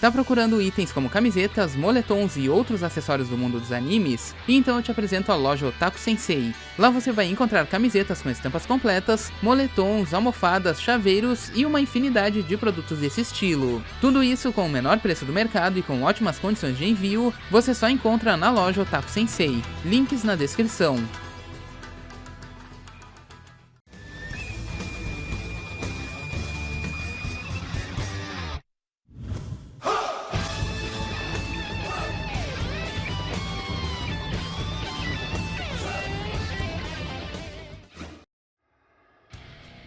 Tá procurando itens como camisetas, moletons e outros acessórios do mundo dos animes? Então eu te apresento a loja Otaku Sensei. Lá você vai encontrar camisetas com estampas completas, moletons, almofadas, chaveiros e uma infinidade de produtos desse estilo. Tudo isso com o menor preço do mercado e com ótimas condições de envio, você só encontra na loja Otaku Sensei. Links na descrição.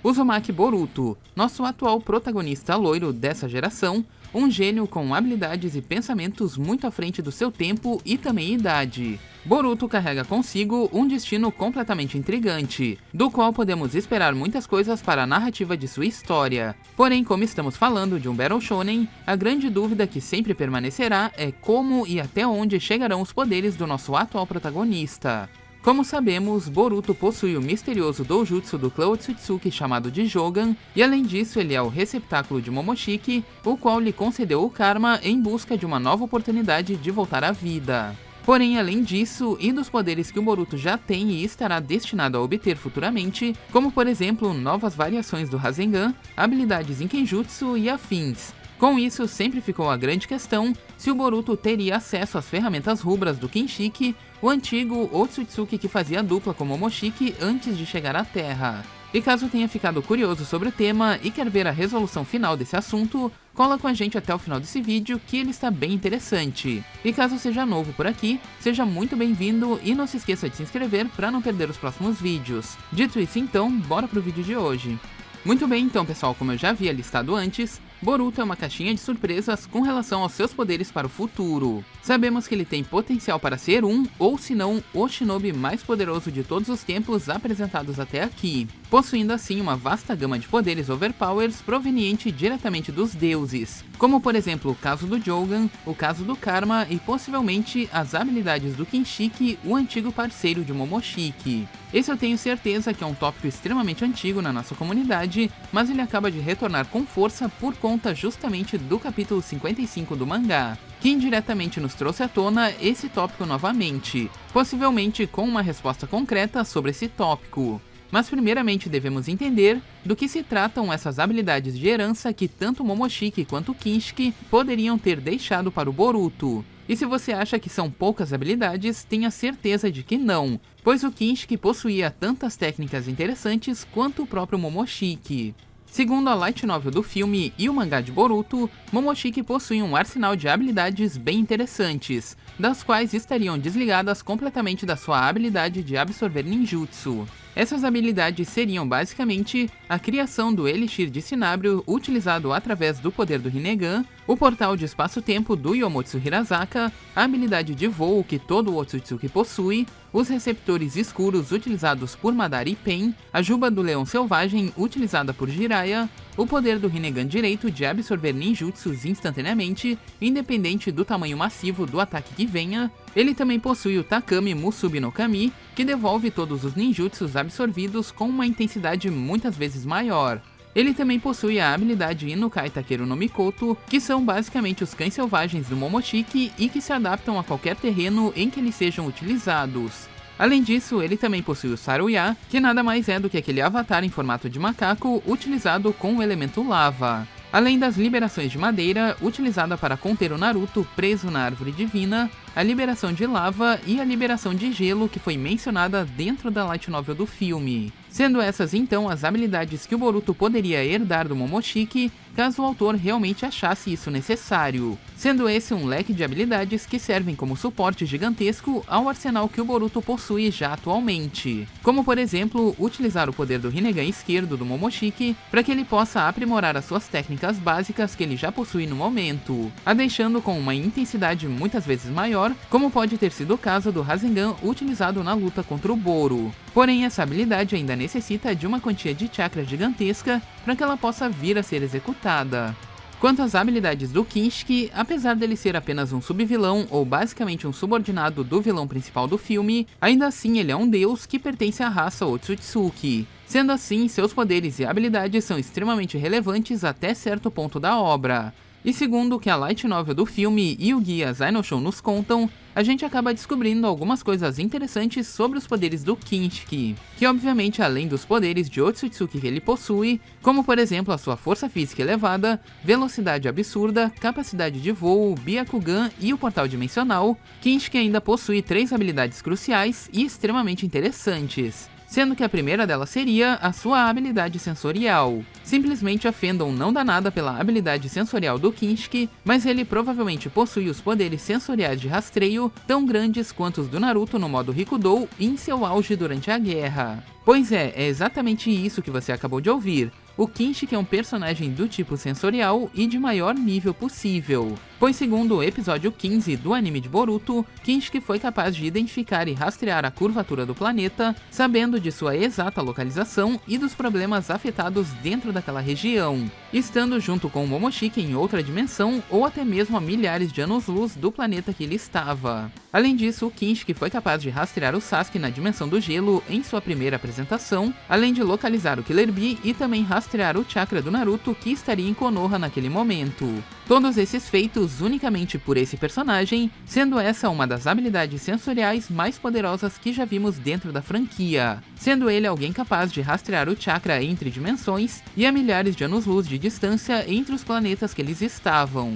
Uzumaki Boruto, nosso atual protagonista loiro dessa geração, um gênio com habilidades e pensamentos muito à frente do seu tempo e também idade. Boruto carrega consigo um destino completamente intrigante, do qual podemos esperar muitas coisas para a narrativa de sua história. Porém, como estamos falando de um Battle Shonen, a grande dúvida que sempre permanecerá é como e até onde chegarão os poderes do nosso atual protagonista. Como sabemos, Boruto possui o misterioso doujutsu do clã Otsutsuki chamado de Jogan, e além disso ele é o receptáculo de Momoshiki, o qual lhe concedeu o karma em busca de uma nova oportunidade de voltar à vida. Porém, além disso, e dos poderes que o Boruto já tem e estará destinado a obter futuramente, como por exemplo, novas variações do Rasengan, habilidades em Kenjutsu e afins. Com isso, sempre ficou a grande questão se o Boruto teria acesso às ferramentas rubras do Kinshiki, o antigo Otsutsuki que fazia dupla com Momoshiki antes de chegar à Terra. E caso tenha ficado curioso sobre o tema e quer ver a resolução final desse assunto, cola com a gente até o final desse vídeo que ele está bem interessante. E caso seja novo por aqui, seja muito bem-vindo e não se esqueça de se inscrever para não perder os próximos vídeos. Dito isso então, bora pro vídeo de hoje. Muito bem, então pessoal, como eu já havia listado antes, Boruto é uma caixinha de surpresas com relação aos seus poderes para o futuro. Sabemos que ele tem potencial para ser um, ou se não, o shinobi mais poderoso de todos os tempos apresentados até aqui, possuindo assim uma vasta gama de poderes overpowers proveniente diretamente dos deuses, como por exemplo o caso do Jogan, o caso do Karma e possivelmente as habilidades do Kinshiki, o antigo parceiro de Momoshiki. Esse eu tenho certeza que é um tópico extremamente antigo na nossa comunidade, mas ele acaba de retornar com força por conta justamente do capítulo 55 do mangá, que indiretamente nos trouxe à tona esse tópico novamente, possivelmente com uma resposta concreta sobre esse tópico. Mas primeiramente devemos entender do que se tratam essas habilidades de herança que tanto Momoshiki quanto Kinshiki poderiam ter deixado para o Boruto. E se você acha que são poucas habilidades, tenha certeza de que não, pois o Kinshiki possuía tantas técnicas interessantes quanto o próprio Momoshiki. Segundo a light novel do filme e o mangá de Boruto, Momoshiki possui um arsenal de habilidades bem interessantes, das quais estariam desligadas completamente da sua habilidade de absorver ninjutsu. Essas habilidades seriam basicamente a criação do Elixir de Cinabrio utilizado através do poder do Rinnegan, o portal de espaço-tempo do Yomotsu Hirazaka, a habilidade de voo que todo o Otsutsuki possui, os receptores escuros utilizados por Madara e Pen, a juba do Leão Selvagem utilizada por Jiraiya, o poder do Rinnegan direito de absorver ninjutsus instantaneamente, independente do tamanho massivo do ataque que venha. Ele também possui o Takami Musubi no Kami, que devolve todos os ninjutsus absorvidos com uma intensidade muitas vezes maior. Ele também possui a habilidade Inukai Takeru no Mikoto, que são basicamente os cães selvagens do Momoshiki e que se adaptam a qualquer terreno em que eles sejam utilizados. Além disso, ele também possui o Saruya, que nada mais é do que aquele avatar em formato de macaco utilizado com o elemento lava. Além das liberações de madeira, utilizada para conter o Naruto preso na árvore divina, a liberação de lava e a liberação de gelo que foi mencionada dentro da light novel do filme. Sendo essas então as habilidades que o Boruto poderia herdar do Momoshiki, caso o autor realmente achasse isso necessário, sendo esse um leque de habilidades que servem como suporte gigantesco ao arsenal que o Boruto possui já atualmente, como por exemplo, utilizar o poder do Rinnegan esquerdo do Momoshiki para que ele possa aprimorar as suas técnicas básicas que ele já possui no momento, a deixando com uma intensidade muitas vezes maior, como pode ter sido o caso do Rasengan utilizado na luta contra o Boro. Porém, essa habilidade ainda necessita de uma quantia de chakra gigantesca para que ela possa vir a ser executada. Quanto às habilidades do Kinshiki, apesar dele ser apenas um subvilão ou basicamente um subordinado do vilão principal do filme, ainda assim ele é um deus que pertence à raça Otsutsuki. Sendo assim, seus poderes e habilidades são extremamente relevantes até certo ponto da obra. E segundo o que a light novel do filme e o guia Zainoshou nos contam, a gente acaba descobrindo algumas coisas interessantes sobre os poderes do Kinshiki, que obviamente além dos poderes de Otsutsuki que ele possui, como por exemplo a sua força física elevada, velocidade absurda, capacidade de voo, Byakugan e o portal dimensional, Kinshiki ainda possui 3 habilidades cruciais e extremamente interessantes. Sendo que a primeira delas seria a sua habilidade sensorial. Simplesmente a Fandom não dá nada pela habilidade sensorial do Kinshiki, mas ele provavelmente possui os poderes sensoriais de rastreio tão grandes quanto os do Naruto no modo Rikudou em seu auge durante a guerra. Pois é exatamente isso que você acabou de ouvir. O Kinshiki é um personagem do tipo sensorial e de maior nível possível, pois segundo o episódio 15 do anime de Boruto, Kinshiki foi capaz de identificar e rastrear a curvatura do planeta, sabendo de sua exata localização e dos problemas afetados dentro daquela região, estando junto com o Momoshiki em outra dimensão ou até mesmo a milhares de anos-luz do planeta que ele estava. Além disso, o Kinshiki foi capaz de rastrear o Sasuke na dimensão do gelo em sua primeira apresentação, além de localizar o Killer Bee e também rastrear o chakra do Naruto que estaria em Konoha naquele momento. Todos esses feitos unicamente por esse personagem, sendo essa uma das habilidades sensoriais mais poderosas que já vimos dentro da franquia, sendo ele alguém capaz de rastrear o chakra entre dimensões e a milhares de anos-luz de distância entre os planetas que eles estavam.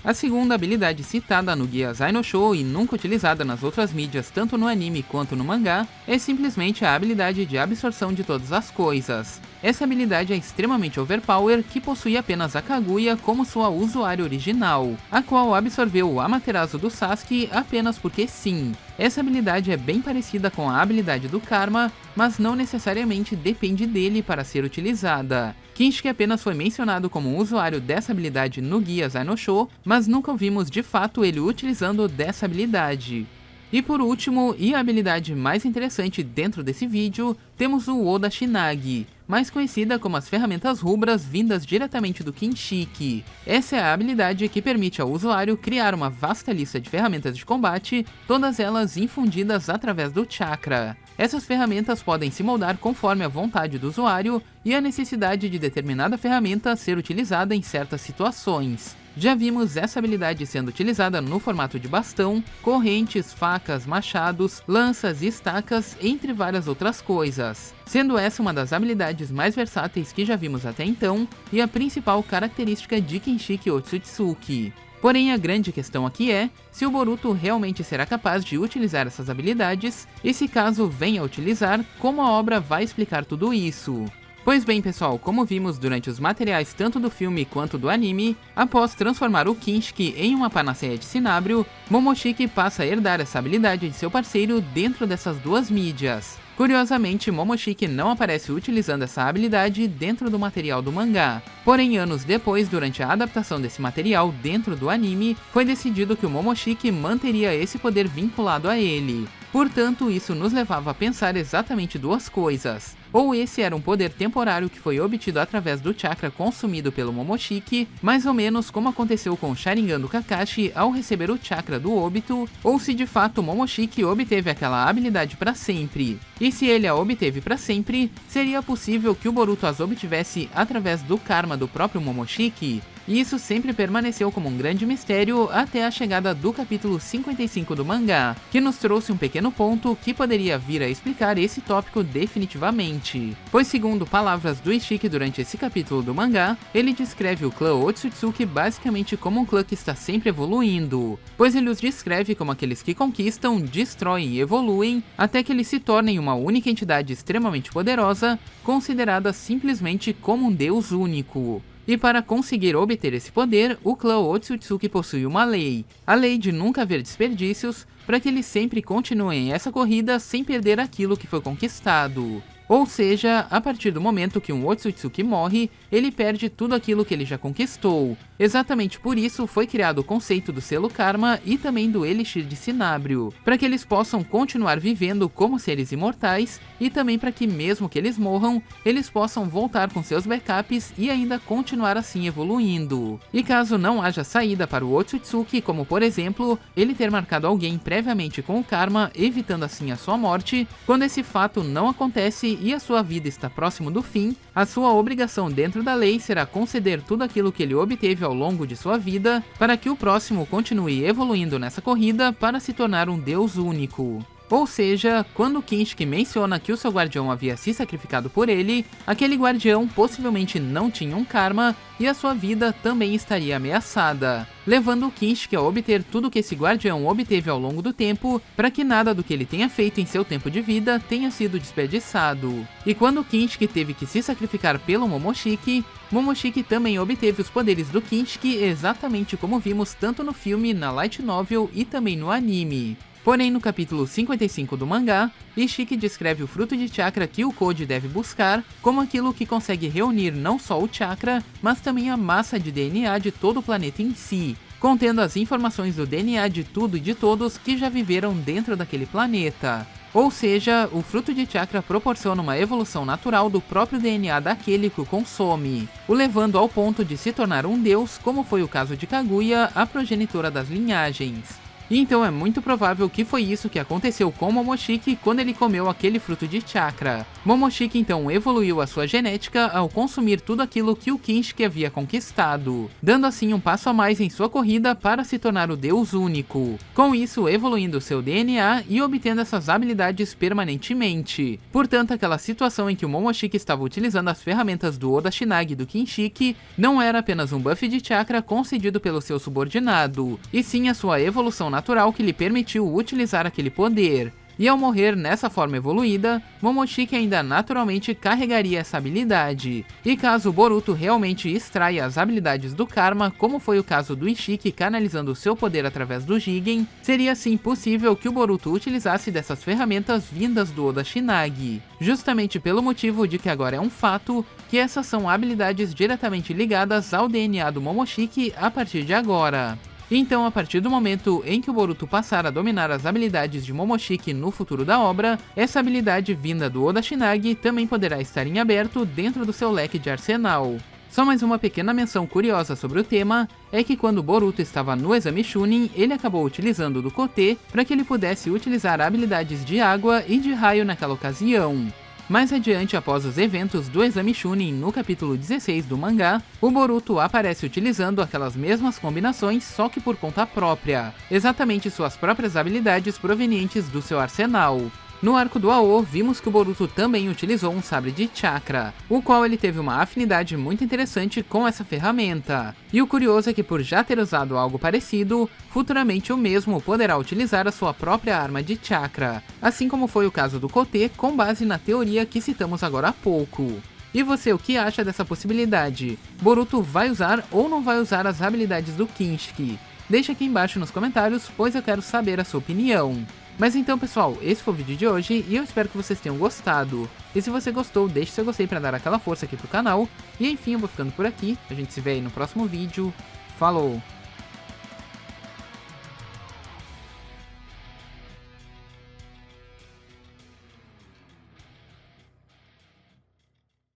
A segunda habilidade citada no guia Zainoshou e nunca utilizada nas outras mídias tanto no anime quanto no mangá é simplesmente a habilidade de absorção de todas as coisas. Essa habilidade é extremamente overpower que possui apenas a Kaguya como sua usuária original, a qual absorveu o Amaterasu do Sasuke apenas porque sim. Essa habilidade é bem parecida com a habilidade do Karma, mas não necessariamente depende dele para ser utilizada. Kinshiki apenas foi mencionado como um usuário dessa habilidade no guia Zainoshou, mas nunca vimos de fato ele utilizando dessa habilidade. E por último, e a habilidade mais interessante dentro desse vídeo, temos o Oda Shinagi, mais conhecida como as ferramentas rubras vindas diretamente do Kinshiki. Essa é a habilidade que permite ao usuário criar uma vasta lista de ferramentas de combate, todas elas infundidas através do chakra. Essas ferramentas podem se moldar conforme a vontade do usuário e a necessidade de determinada ferramenta ser utilizada em certas situações. Já vimos essa habilidade sendo utilizada no formato de bastão, correntes, facas, machados, lanças e estacas, entre várias outras coisas, sendo essa uma das habilidades mais versáteis que já vimos até então e a principal característica de Kinshiki Otsutsuki. Porém, a grande questão aqui é se o Boruto realmente será capaz de utilizar essas habilidades e se caso venha a utilizar, como a obra vai explicar tudo isso. Pois bem pessoal, como vimos durante os materiais tanto do filme quanto do anime, após transformar o Kinshiki em uma panaceia de cinábrio, Momoshiki passa a herdar essa habilidade de seu parceiro dentro dessas duas mídias. Curiosamente, Momoshiki não aparece utilizando essa habilidade dentro do material do mangá. Porém, anos depois, durante a adaptação desse material dentro do anime, foi decidido que o Momoshiki manteria esse poder vinculado a ele. Portanto, isso nos levava a pensar exatamente duas coisas. Ou esse era um poder temporário que foi obtido através do chakra consumido pelo Momoshiki, mais ou menos como aconteceu com o Sharingan do Kakashi ao receber o chakra do Obito, ou se de fato Momoshiki obteve aquela habilidade para sempre. E se ele a obteve para sempre, seria possível que o Boruto as obtivesse através do karma do próprio Momoshiki? E isso sempre permaneceu como um grande mistério até a chegada do capítulo 55 do mangá, que nos trouxe um pequeno ponto que poderia vir a explicar esse tópico definitivamente. Pois segundo palavras do Ishiki durante esse capítulo do mangá, ele descreve o clã Otsutsuki basicamente como um clã que está sempre evoluindo, pois ele os descreve como aqueles que conquistam, destroem e evoluem até que eles se tornem uma única entidade extremamente poderosa, considerada simplesmente como um deus único. E para conseguir obter esse poder, o clã Otsutsuki possui uma lei, a lei de nunca haver desperdícios, para que eles sempre continuem essa corrida sem perder aquilo que foi conquistado. Ou seja, a partir do momento que um Otsutsuki morre, ele perde tudo aquilo que ele já conquistou. Exatamente por isso foi criado o conceito do selo Karma e também do Elixir de Cinábrio, para que eles possam continuar vivendo como seres imortais e também para que mesmo que eles morram, eles possam voltar com seus backups e ainda continuar assim evoluindo. E caso não haja saída para o Otsutsuki, como por exemplo, ele ter marcado alguém previamente com o Karma, evitando assim a sua morte, quando esse fato não acontece, e a sua vida está próximo do fim, a sua obrigação dentro da lei será conceder tudo aquilo que ele obteve ao longo de sua vida, para que o próximo continue evoluindo nessa corrida para se tornar um Deus único. Ou seja, quando Kinshiki menciona que o seu guardião havia se sacrificado por ele, aquele guardião possivelmente não tinha um karma e a sua vida também estaria ameaçada, levando o Kinshiki a obter tudo que esse guardião obteve ao longo do tempo, para que nada do que ele tenha feito em seu tempo de vida tenha sido desperdiçado. E quando Kinshiki teve que se sacrificar pelo Momoshiki, Momoshiki também obteve os poderes do Kinshiki exatamente como vimos tanto no filme, na light novel e também no anime. Porém, no capítulo 55 do mangá, Ishiki descreve o fruto de chakra que o Koji deve buscar como aquilo que consegue reunir não só o chakra, mas também a massa de DNA de todo o planeta em si, contendo as informações do DNA de tudo e de todos que já viveram dentro daquele planeta. Ou seja, o fruto de chakra proporciona uma evolução natural do próprio DNA daquele que o consome, o levando ao ponto de se tornar um deus, como foi o caso de Kaguya, a progenitora das linhagens. E então é muito provável que foi isso que aconteceu com Momoshiki quando ele comeu aquele fruto de chakra. Momoshiki então evoluiu a sua genética ao consumir tudo aquilo que o Kinshiki havia conquistado, dando assim um passo a mais em sua corrida para se tornar o Deus único, com isso evoluindo seu DNA e obtendo essas habilidades permanentemente. Portanto, aquela situação em que o Momoshiki estava utilizando as ferramentas do Oda Shinagi do Kinshiki não era apenas um buff de chakra concedido pelo seu subordinado, e sim a sua evolução natural que lhe permitiu utilizar aquele poder. E ao morrer nessa forma evoluída, Momoshiki ainda naturalmente carregaria essa habilidade. E caso Boruto realmente extraia as habilidades do Karma, como foi o caso do Ishiki canalizando seu poder através do Jigen, seria assim possível que o Boruto utilizasse dessas ferramentas vindas do Oda Shinagi. Justamente pelo motivo de que agora é um fato que essas são habilidades diretamente ligadas ao DNA do Momoshiki a partir de agora. Então, a partir do momento em que o Boruto passar a dominar as habilidades de Momoshiki no futuro da obra, essa habilidade vinda do Oda Shinagi também poderá estar em aberto dentro do seu leque de arsenal. Só mais uma pequena menção curiosa sobre o tema, é que quando Boruto estava no exame Chunin, ele acabou utilizando do Kote para que ele pudesse utilizar habilidades de água e de raio naquela ocasião. Mais adiante, após os eventos do exame Chunin no capítulo 16 do mangá, o Boruto aparece utilizando aquelas mesmas combinações, só que por conta própria, exatamente suas próprias habilidades provenientes do seu arsenal. No arco do AO, vimos que o Boruto também utilizou um sabre de chakra, o qual ele teve uma afinidade muito interessante com essa ferramenta. E o curioso é que por já ter usado algo parecido, futuramente o mesmo poderá utilizar a sua própria arma de chakra, assim como foi o caso do Kote com base na teoria que citamos agora há pouco. E você, o que acha dessa possibilidade? Boruto vai usar ou não vai usar as habilidades do Kinshiki? Deixa aqui embaixo nos comentários, pois eu quero saber a sua opinião. Mas então, pessoal, esse foi o vídeo de hoje e eu espero que vocês tenham gostado. E se você gostou, deixe seu gostei para dar aquela força aqui pro canal. E enfim, eu vou ficando por aqui. A gente se vê aí no próximo vídeo. Falou!